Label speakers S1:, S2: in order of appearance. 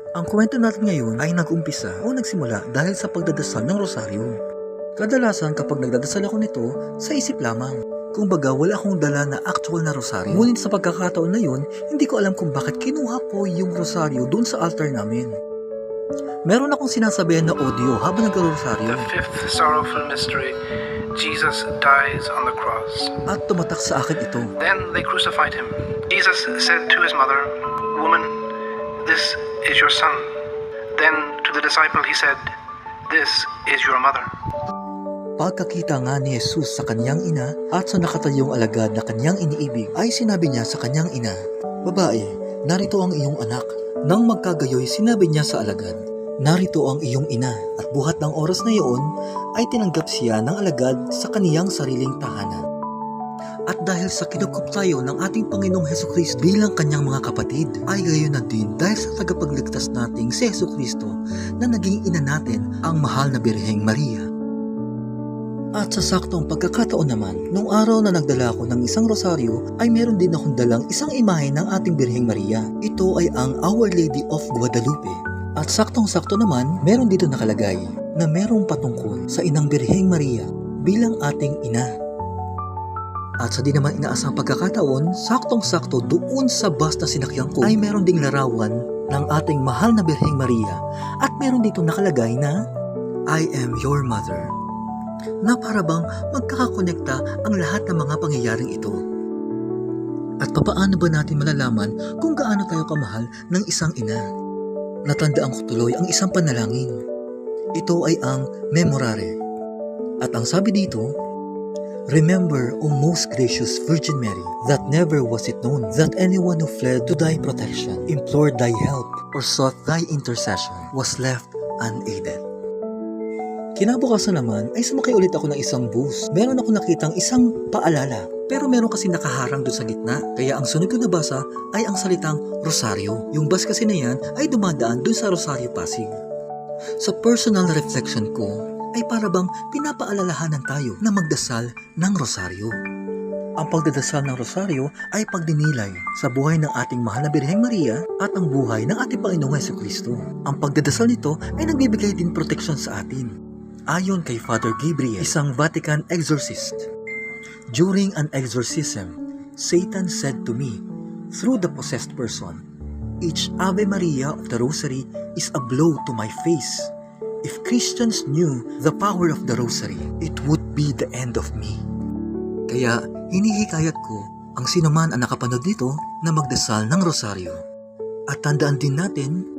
S1: Ang kwento natin ngayon ay nag-umpisa o nagsimula dahil sa pagdadasal ng rosaryo. Kadalasan kapag nagdadasal ako nito, sa isip lamang. Kung baga wala akong dala na actual na rosaryo. Ngunit sa pagkakataon na yun, hindi ko alam kung bakit kinuha ko yung rosaryo dun sa altar namin. Meron akong sinasabihan na audio habang nagro-rosaryo.
S2: The fifth sorrowful mystery, Jesus dies on the cross.
S1: At tumatak sa akin ito.
S2: Then they crucified him. Jesus said to his mother, "Woman, this is your son." Then to the disciple he said, "This is your mother."
S1: Pagkakita nga ni Jesus sa kanyang ina at sa nakatayong alagad na kanyang iniibig, ay sinabi niya sa kanyang ina, "Babae, narito ang iyong anak." Nang magkagayoy, sinabi niya sa alagad, "Narito ang iyong ina." At buhat ng oras na iyon, ay tinanggap siya ng alagad sa kaniyang sariling tahanan. At dahil sa kinukup tayo ng ating Panginoong Hesukristo bilang kanyang mga kapatid, ay gayon na din dahil sa tagapagligtas nating si Hesukristo na naging ina natin ang mahal na Birheng Maria. At sa saktong pagkakataon naman, nung araw na nagdala ako ng isang rosaryo, ay meron din akong dalang isang imahe ng ating Birheng Maria. Ito ay ang Our Lady of Guadalupe. At saktong-sakto naman, meron dito nakalagay na merong patungkol sa inang Birheng Maria bilang ating ina. At sa di naman inaasang pagkakataon, saktong-sakto doon sa bus na sinakyan ko ay meron ding larawan ng ating mahal na Birheng Maria at meron dito nakalagay na I am your mother, na para bang magkakakonekta ang lahat ng mga pangyayaring ito. At papaano ba natin malalaman kung gaano tayo kamahal ng isang ina? Natandaan ko tuloy ang isang panalangin. Ito ay ang Memorare. At ang sabi dito, "Remember, O most gracious Virgin Mary, that never was it known that anyone who fled to thy protection, implored thy help, or sought thy intercession was left unaided." Kinabukasan naman ay sumakay ulit ako ng isang bus. Meron ako nakitang isang paalala, pero meron kasi nakaharang doon sa gitna. Kaya ang sunod ko nabasa ay ang salitang Rosaryo. Yung bus kasi na yan ay dumadaan doon sa Rosario Pasig. Sa personal reflection ko, ay para bang pinapaalalahanan tayo na magdasal ng rosaryo. Ang pagdadasal ng rosaryo ay pagdinilay sa buhay ng ating mahal na Birheng Maria at ang buhay ng ating Panginoong Hesukristo. Ang pagdadasal nito ay nagbibigay din proteksyon sa atin. Ayon kay Father Gabriel, isang Vatican exorcist, "During an exorcism, Satan said to me, through the possessed person, each Ave Maria of the Rosary is a blow to my face. If Christians knew the power of the Rosary, it would be the end of me." Kaya hinihikayat ko ang sinuman ang nakapanood nito na magdasal ng rosaryo. At tandaan din natin